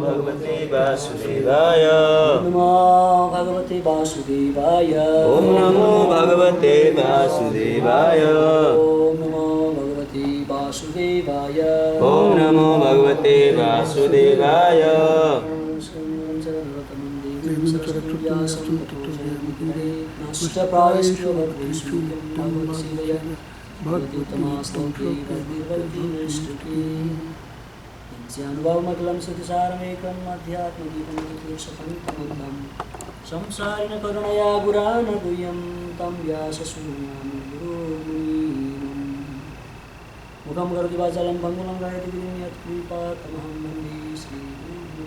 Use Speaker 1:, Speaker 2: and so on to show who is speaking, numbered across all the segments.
Speaker 1: Bhagavate Vasudevaya.
Speaker 2: Om Namo Bhagavate Vasudevaya.
Speaker 1: Om Namo Bhagavate Vasudevaya.
Speaker 2: Om Namo Bhagavate Vasudevaya.
Speaker 1: Om Namo Bhagavate Vasudevaya.
Speaker 2: Janvavmaklam Sutisaramekam Adhyatmadipam Sapantamam Samsarina Karunaya Gurana Guyam Tam Vyasasunyam Guru Munim Mukam Karati Vachalam Bangulam Gayati Vinyat Kripa Tamaham Bandi Sri Guru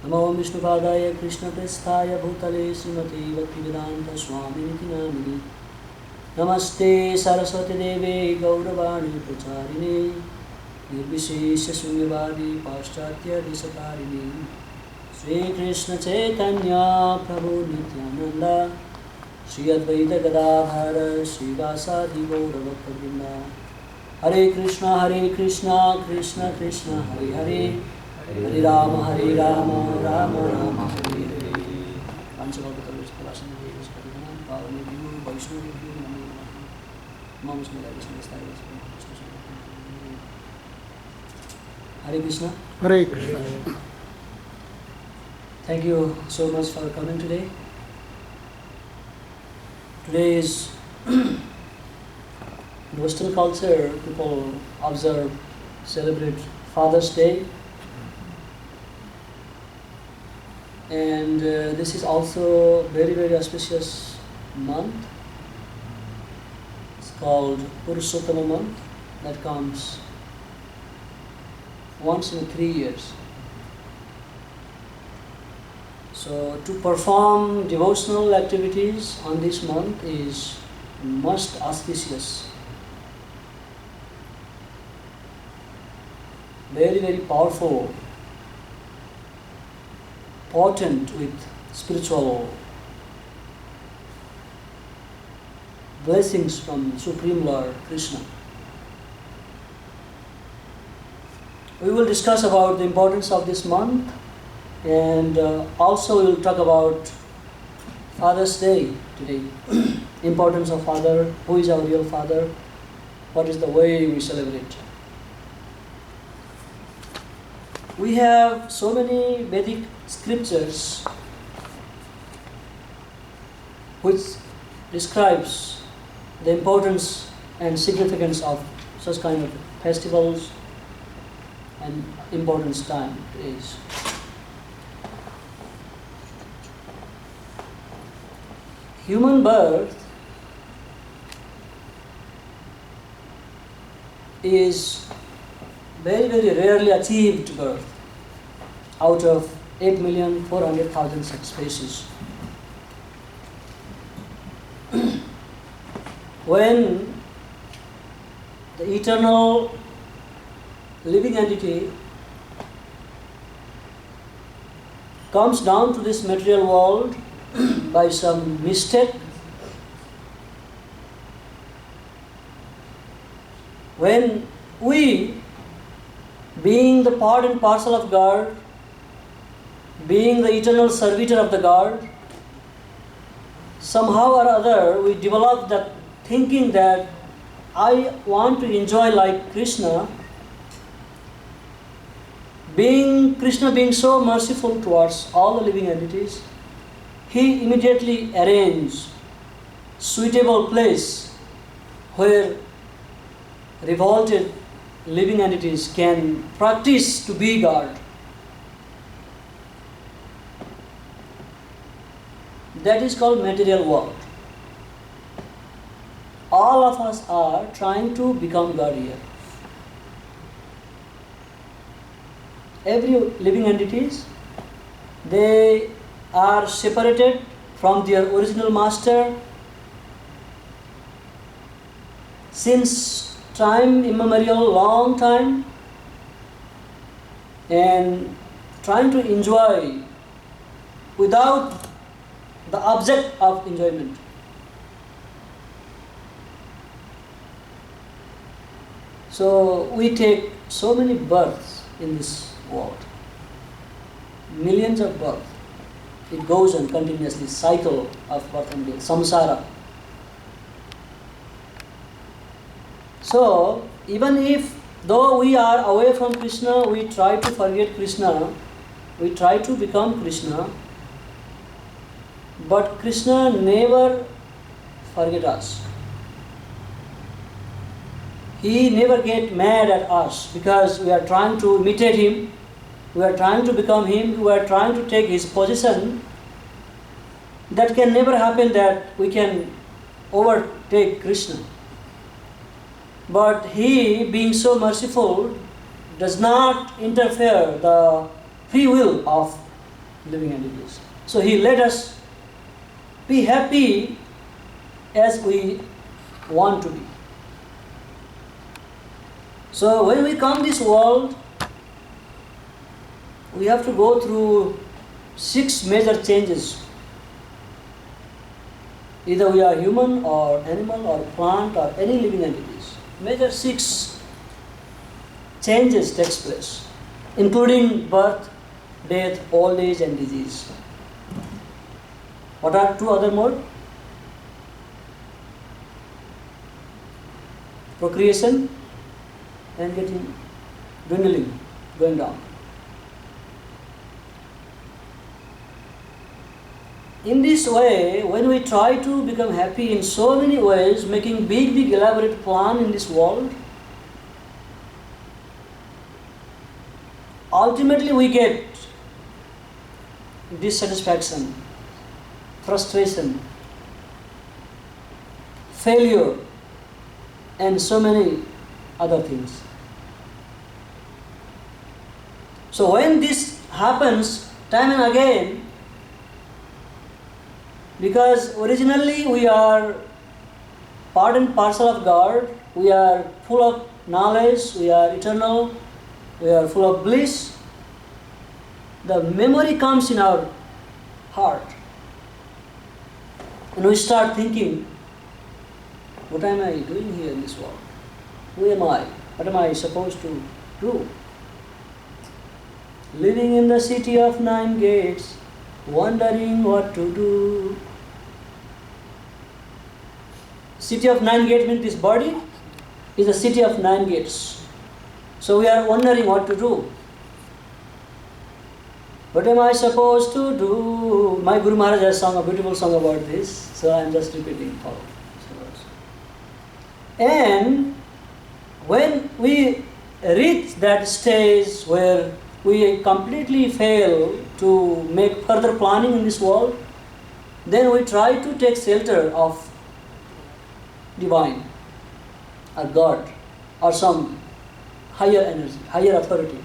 Speaker 2: Namo Vishnu Padaya Krishna Prasthaya Bhutale Srimati Bhaktivedanta Swami Niti Namini Namaste Saraswati Deve Gauravani Pracharine Nirvishesha Sunyavadi Paschatya Disatarini Sri Krishna Chaitanya Prabhu Nityananda Sri Advaita Gadadhara Sri Vasadi Gauravakavrinda Hare Krishna Krishna Krishna Hare Hare Hare Rama Rama Rama Hare Hare Panchavagatara Vispalasan Devis Kadivana Pavani Vimu Vaishnavi Vimu Namo Namo Hare Krishna.
Speaker 3: Hare Krishna.
Speaker 2: Thank you so much for coming today. Today is in Western culture, people observe, celebrate Father's Day. And this is also very, very auspicious month. It's called Purushottam Maas, that comes once in 3 years. So to perform devotional activities on this month is most auspicious. Very, very powerful, potent with spiritual blessings from Supreme Lord Krishna. We will discuss about the importance of this month, and also we will talk about Father's Day today. Importance of Father, who is our real Father, what is the way we celebrate. We have so many Vedic scriptures which describes the importance and significance of such kind of festivals and importance time is. Human birth is very, very rarely achieved birth out of 8,400,000 such species. When the eternal living entity comes down to this material world by some mistake, when we, being the part and parcel of God, being the eternal servitor of the God, somehow or other we develop that thinking that I want to enjoy like Krishna. Krishna being so merciful towards all the living entities, he immediately arranged suitable place where revolted living entities can practice to be God. That is called material world. All of us are trying to become God here. Every living entities, they are separated from their original master since time immemorial, long time, and trying to enjoy without the object of enjoyment. So we take so many births in this world. Millions of births. It goes on continuously, cycle of birth and death, samsara. So, even if, though we are away from Krishna, we try to forget Krishna, we try to become Krishna, but Krishna never forget us. He never get mad at us because we are trying to imitate him, we are trying to become him, we are trying to take his position. That can never happen, that we can overtake Krishna. But he, being so merciful, does not interfere the free will of living entities. So he let us be happy as we want to be. So when we come this world, we have to go through 6 major changes. Either we are human or animal or plant or any living entities. Major 6 changes takes place, including birth, death, old age and disease. What are 2 other modes? Procreation and getting dwindling, going down. In this way, when we try to become happy in so many ways, making big elaborate plan in this world, ultimately we get dissatisfaction, frustration, failure, and so many other things. So when this happens time and again, because originally we are part and parcel of God, we are full of knowledge, we are eternal, we are full of bliss, the memory comes in our heart. And we start thinking, what am I doing here in this world? Who am I? What am I supposed to do? Living in the city of 9 gates, wondering what to do. City of 9 gates means this body is a city of 9 gates. So we are wondering what to do. What am I supposed to do? My Guru Maharaj has sung a beautiful song about this, so I am just repeating for. And when we reach that stage where we completely fail to make further planning in this world, then we try to take shelter of divine or God or some higher energy, higher authority.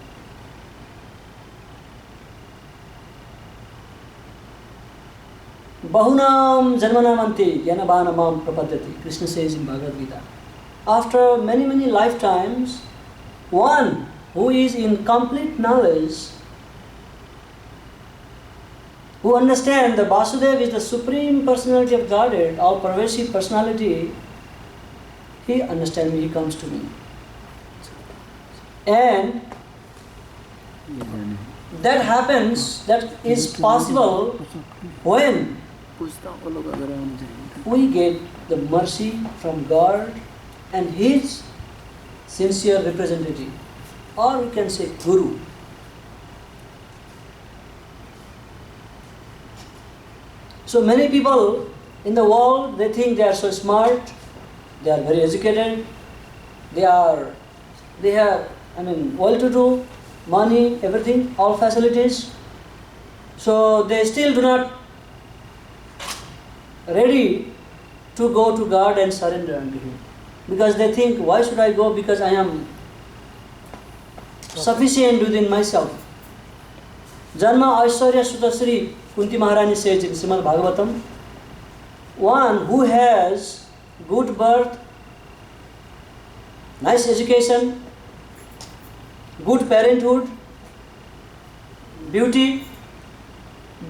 Speaker 2: Bahunam janmanamanti yanabanamam prapadyati, Krishna says in Bhagavad Gita. After many lifetimes, one who is in complete knowledge, who understands the Vasudeva is the supreme personality of Godhead, all pervasive personality, he understands me, he comes to me. And that happens, that is possible when we get the mercy from God and His sincere representative, or we can say Guru. So many people in the world, they think they are so smart, they are very educated, they have well-to-do, money, everything, all facilities. So they still do not ready to go to God and surrender unto Him. Because they think, why should I go? Because I am sufficient within myself. Janma Aishwarya Sutasri, Kunti Maharani says in Srimad Bhagavatam, one who has good birth, nice education, good parenthood, beauty,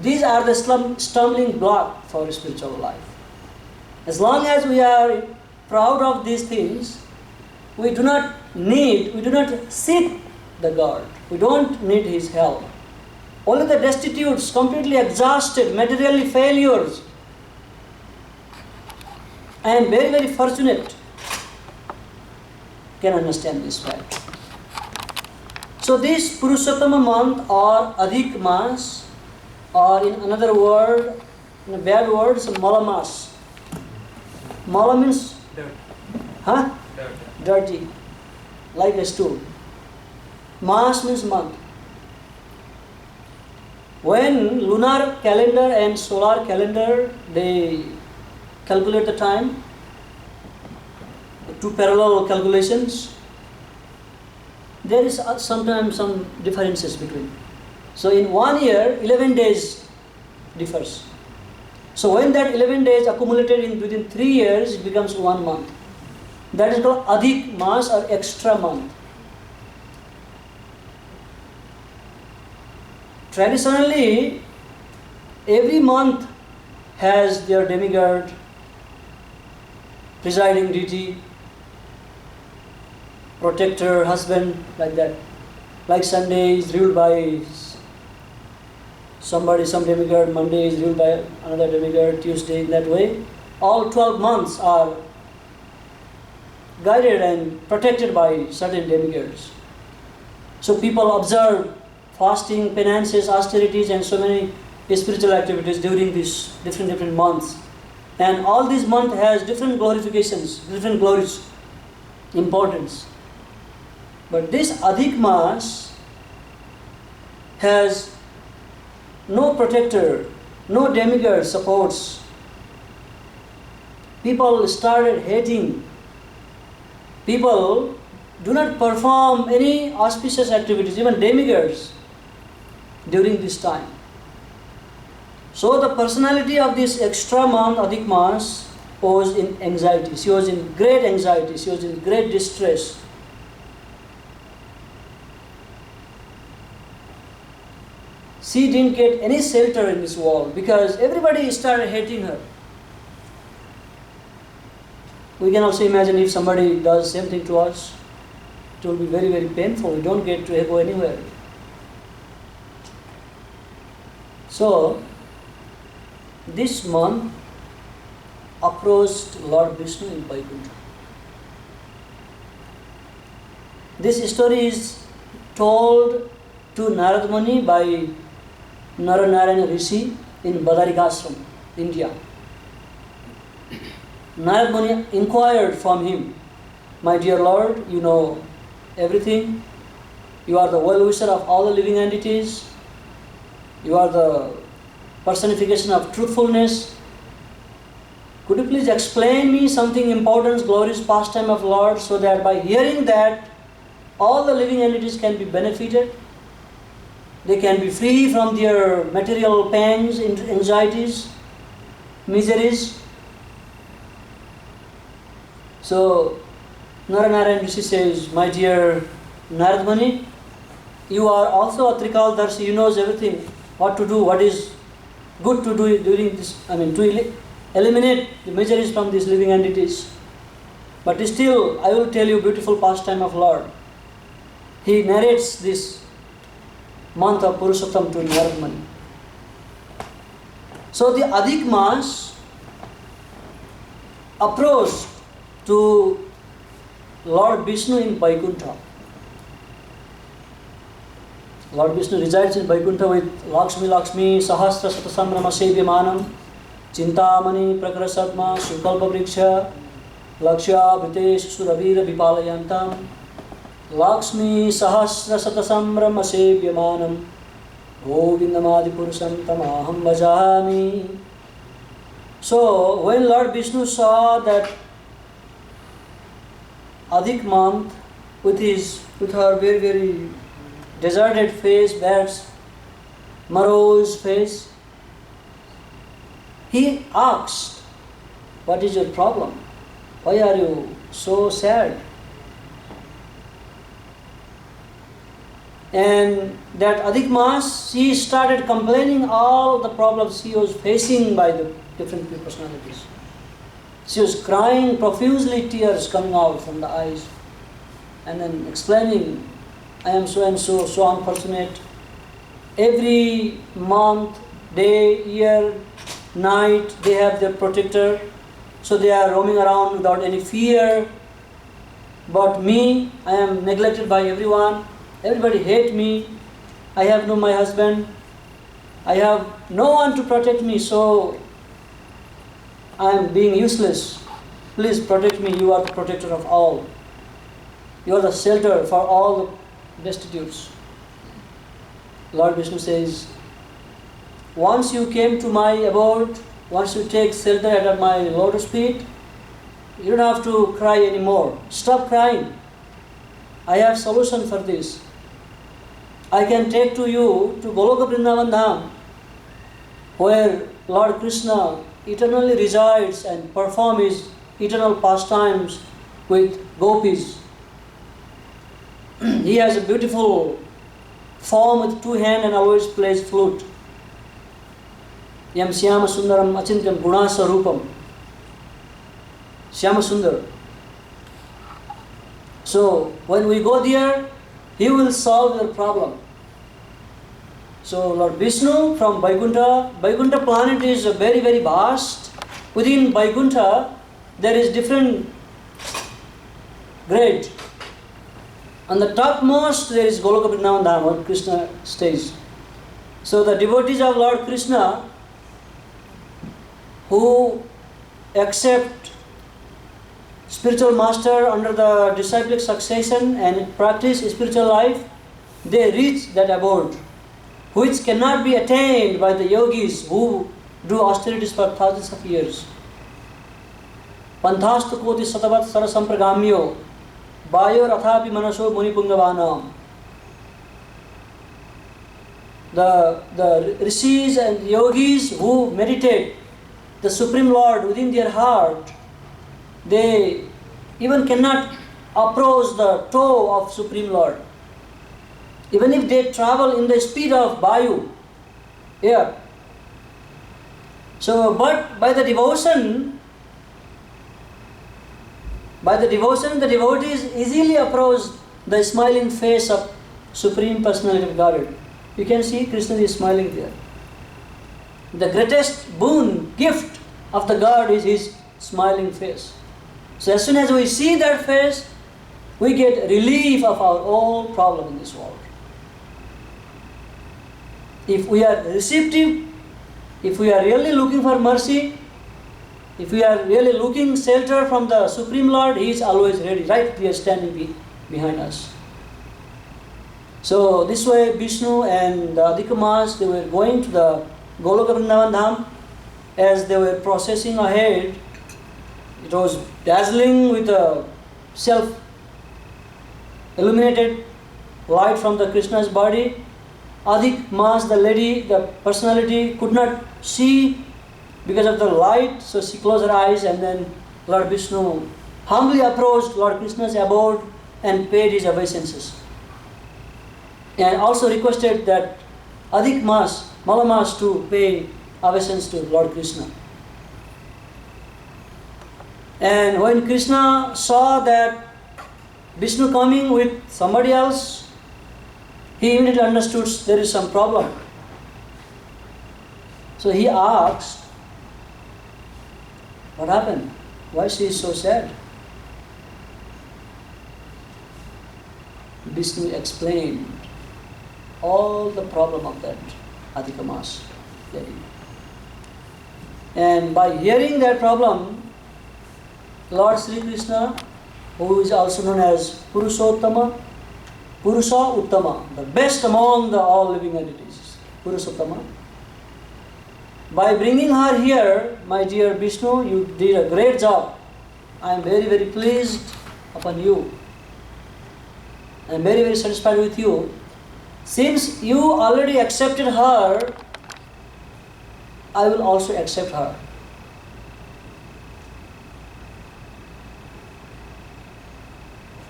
Speaker 2: these are the stumbling block for spiritual life. As long as we are proud of these things, we do not seek the God. We don't need his help. Only the destitutes, completely exhausted, materially failures. I am very, very fortunate can understand this fact. So this Purushottam month or Adhik Maas, or in another word, in a bad word, it's Mala Maas. Mala means
Speaker 3: Dirt.
Speaker 2: huh? Dirty, like a stool. Maas means month. When lunar calendar and solar calendar, they calculate the time, two parallel calculations, there is sometimes some differences between. So in 1 year, 11 days differs. So when that 11 days accumulated within 3 years, it becomes 1 month. That is called Adhik Maas or extra month. Traditionally, every month has their demigod, presiding deity, protector, husband, like that. Like Sunday is ruled by somebody, some demigod, Monday is ruled by another demigod, Tuesday, in that way. All 12 months are guided and protected by certain demigods. So people observe fasting, penances, austerities, and so many spiritual activities during these different months. And all these months has different glorifications, different glories, importance. But this Adhik Maas has no protector, no demigod supports. People started hating. People do not perform any auspicious activities, even demigods, during this time. So the personality of this extra month, Adhik Maas, was in anxiety. She was in great anxiety. She was in great distress. She didn't get any shelter in this world because everybody started hating her. We can also imagine if somebody does same thing to us, it will be very, very painful. We don't get to go anywhere. So, this month approached Lord Vishnu in Vaikuntha. This story is told to Narad Muni by Naranarayana Rishi in Badarikashram, India. Narad Muni inquired from him, "My dear Lord, you know everything. You are the well-wisher of all the living entities. You are the personification of truthfulness. Could you please explain me something important, glorious pastime of Lord, so that by hearing that, all the living entities can be benefited? They can be free from their material pangs, anxieties, miseries." So, Naranarayan Rishi says, "My dear Narad Muni, you are also a Trikaldarshi, you knows everything, what to do, what is good to do during this, to eliminate the miseries from these living entities. But still, I will tell you beautiful pastime of Lord." He narrates this month of Purushottam to Narad Muni. So the Adhik Maas approached to Lord Vishnu in Vaikuntha. Lord Vishnu resides in Vaikuntha with Lakshmi Sahasra Satasamrama Sevyamanam Chintamani Prakarasatma Sukalpa Vriksha Lakshya Vritesh Suravira Vipalayantam Lakshmi Sahasra Satasamrama Sevyamanam Govindamadi Purusham Tamaham Bhajami. So when Lord Vishnu saw that Adhik month with her very, very deserted face, bad, morose face, he asked, "What is your problem? Why are you so sad?" And that Adhik Maas, she started complaining all the problems she was facing by the different personalities. She was crying profusely, tears coming out from the eyes, and then explaining I am so and so, so unfortunate. Every month, day, year, night, they have their protector. So they are roaming around without any fear. But me, I am neglected by everyone. Everybody hate me. I have no my husband. I have no one to protect me, so I am being useless. Please protect me. You are the protector of all. You are the shelter for all the destitutes. Lord Vishnu says, once you came to my abode, once you take shelter at my lotus feet, you don't have to cry anymore. Stop crying. I have solution for this. I can take to you to Goloka Vrindavan Dham, where Lord Krishna eternally resides and performs his eternal pastimes with gopis. He has a beautiful form with two hands and always plays flute. Yam Syama Sundaram Achintyam Gunasa Rupam. Syama Sundar. So when we go there, he will solve your problem. So Lord Vishnu from Vaikuntha, Vaikuntha planet is very, very vast. Within Vaikuntha, there is different grade. On the topmost, there is Goloka Vrindavan Dham, where Krishna stays. So the devotees of Lord Krishna who accept spiritual master under the disciplic succession and practice spiritual life, they reach that abode, which cannot be attained by the yogis who do austerities for thousands of years. Panthastu koti satavat sara sampragamyo Vayor athapi manaso munipungavana. The rishis and yogis who meditate the Supreme Lord within their heart, they even cannot approach the toe of Supreme Lord. Even if they travel in the speed of Vayu, air. So, but by the devotion, the devotees easily approach the smiling face of Supreme Personality of Godhead. You can see Krishna is smiling there. The greatest boon, gift of the God is his smiling face. So as soon as we see that face, we get relief of our all problem in this world. If we are receptive, if we are really looking for mercy, if we are really looking shelter from the Supreme Lord, he is always ready, right here standing behind us. So this way Vishnu and the Adhik Maas, they were going to the Goloka Vrindavan Dham. As they were processing ahead, it was dazzling with a self-illuminated light from the Krishna's body. Adhik Maas, the lady, the personality, could not see because of the light, so she closed her eyes, and then Lord Vishnu humbly approached Lord Krishna's abode and paid his obeisances. And also requested that Adhik Maas, Mala Maas, to pay obeisance to Lord Krishna. And when Krishna saw that Vishnu coming with somebody else, he immediately understood there is some problem. So he asked, what happened? Why she is so sad? Vishnu explained all the problem of that Adhik Maas lady. And by hearing that problem, Lord Sri Krishna, who is also known as Purusha Uttama, the best among the all living entities, Purushottama. By bringing her here, my dear Vishnu, you did a great job. I am very, very pleased upon you. I am very, very satisfied with you. Since you already accepted her, I will also accept her.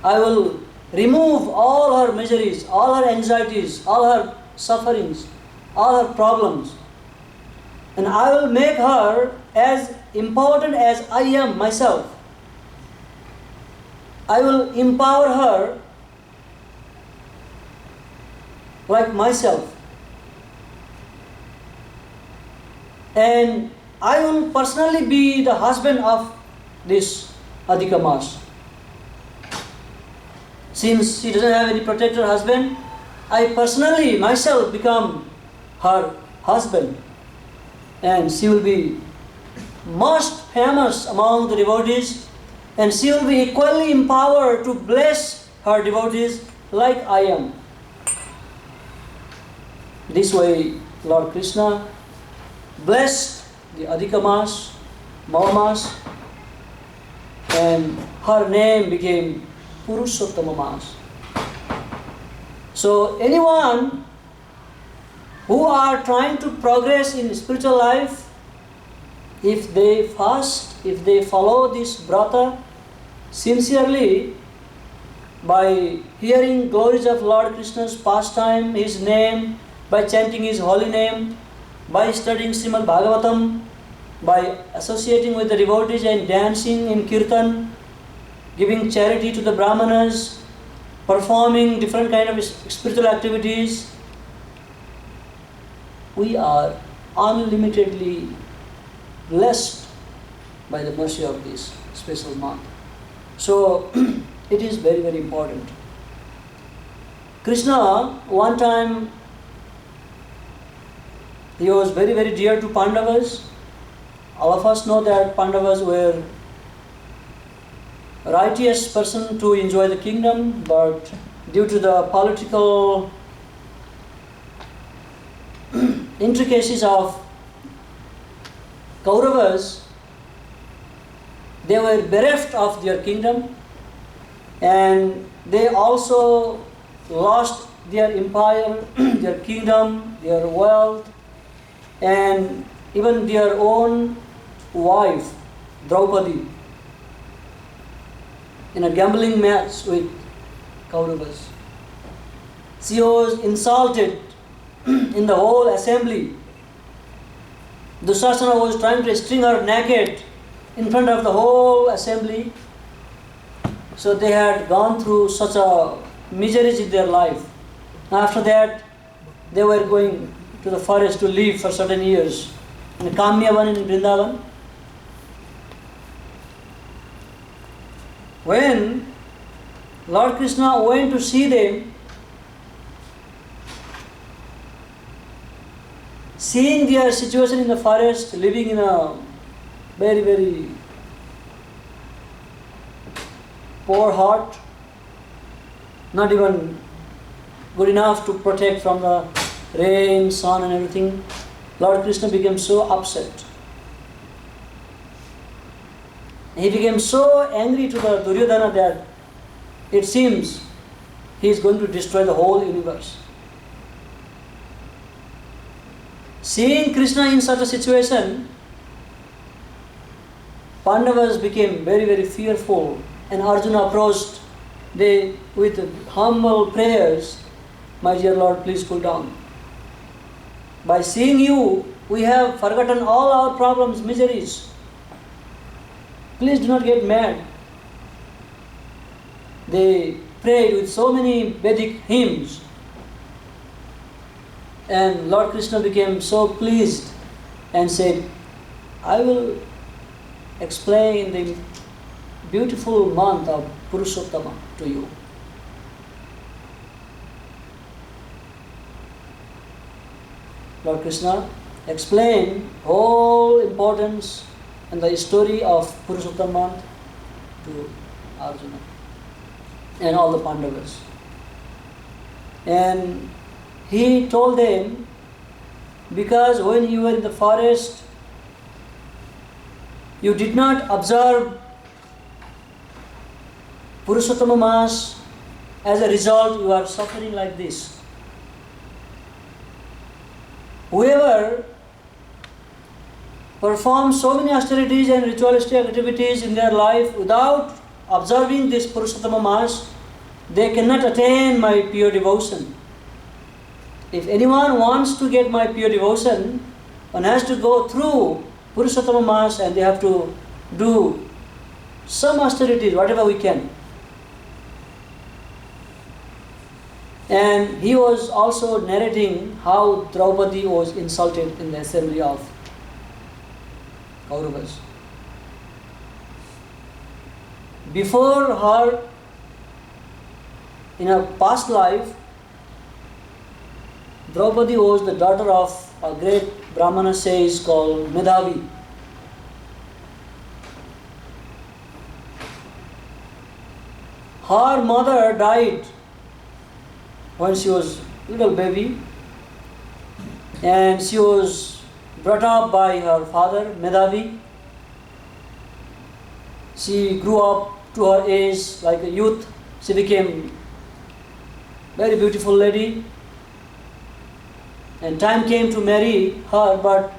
Speaker 2: I will remove all her miseries, all her anxieties, all her sufferings, all her problems. And I will make her as important as I am myself. I will empower her like myself. And I will personally be the husband of this Adhik Maas. Since she doesn't have any protector husband, I personally myself become her husband. And she will be most famous among the devotees, and she will be equally empowered to bless her devotees like I am. This way, Lord Krishna blessed the Adhik Maas, Maas, and her name became Purushottam Maas. So anyone who are trying to progress in spiritual life, if they fast, if they follow this brata sincerely, by hearing glories of Lord Krishna's pastime, His name, by chanting His holy name, by studying Srimad Bhagavatam, by associating with the devotees and dancing in Kirtan, giving charity to the Brahmanas, performing different kind of spiritual activities, we are unlimitedly blessed by the mercy of this special month. So it is very, very important. Krishna, one time, he was very, very dear to Pandavas. All of us know that Pandavas were righteous person to enjoy the kingdom, but due to the political intricacies of Kauravas, they were bereft of their kingdom, and they also lost their empire, their kingdom, their wealth, and even their own wife, Draupadi, in a gambling match with Kauravas. She was insulted in the whole assembly. Dushasana was trying to string her naked in front of the whole assembly. So they had gone through such a miseries in their life. After that, they were going to the forest to live for certain years in Kamyavan in Vrindavan. When Lord Krishna went to see them, seeing their situation in the forest, living in a very, very poor hut, not even good enough to protect from the rain, sun and everything, Lord Krishna became so upset. He became so angry to the Duryodhana that it seems he is going to destroy the whole universe. Seeing Krishna in such a situation, Pandavas became very, very fearful, and Arjuna approached with humble prayers, "My dear Lord, please cool down. By seeing you, we have forgotten all our problems, miseries. Please do not get mad." They prayed with so many Vedic hymns, and Lord Krishna became so pleased and said, "I will explain the beautiful month of Purushottama to you." Lord Krishna explained whole importance and the story of Purushottam month to Arjuna and all the Pandavas. And he told them, because when you were in the forest, you did not observe Purushottam Maas, as a result you are suffering like this. Whoever performs so many austerities and ritualistic activities in their life without observing this Purushottam Maas, they cannot attain my pure devotion. If anyone wants to get my pure devotion, one has to go through Purushottam Maas, and they have to do some austerities, whatever we can. And he was also narrating how Draupadi was insulted in the assembly of Kauravas. Before her, in her past life, Draupadi was the daughter of a great Brahmana sage called Medhavi. Her mother died when she was a little baby, and she was brought up by her father, Medhavi. She grew up to her age like a youth. She became very beautiful lady. And time came to marry her, but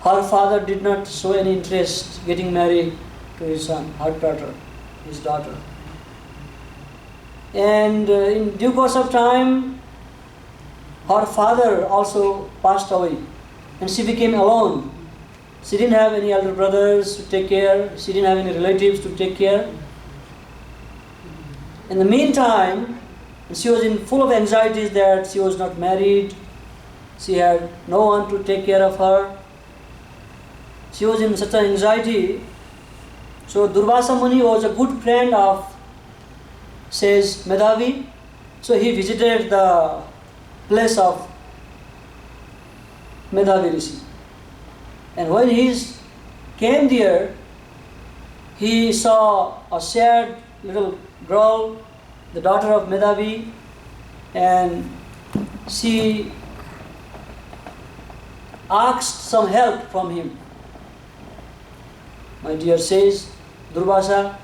Speaker 2: her father did not show any interest getting married to his son, her daughter, his daughter. And in due course of time, her father also passed away, and she became alone. She didn't have any elder brothers to take care. She didn't have any relatives to take care. In the meantime, she was in full of anxieties that she was not married. She had no one to take care of her. She was in such an anxiety. So Durvasa Muni was a good friend of says Medhavi. So he visited the place of Medhavi Rishi. And when he came there, he saw a sad little girl, the daughter of Medhavi, and she asked some help from him. My dear says Durvasa,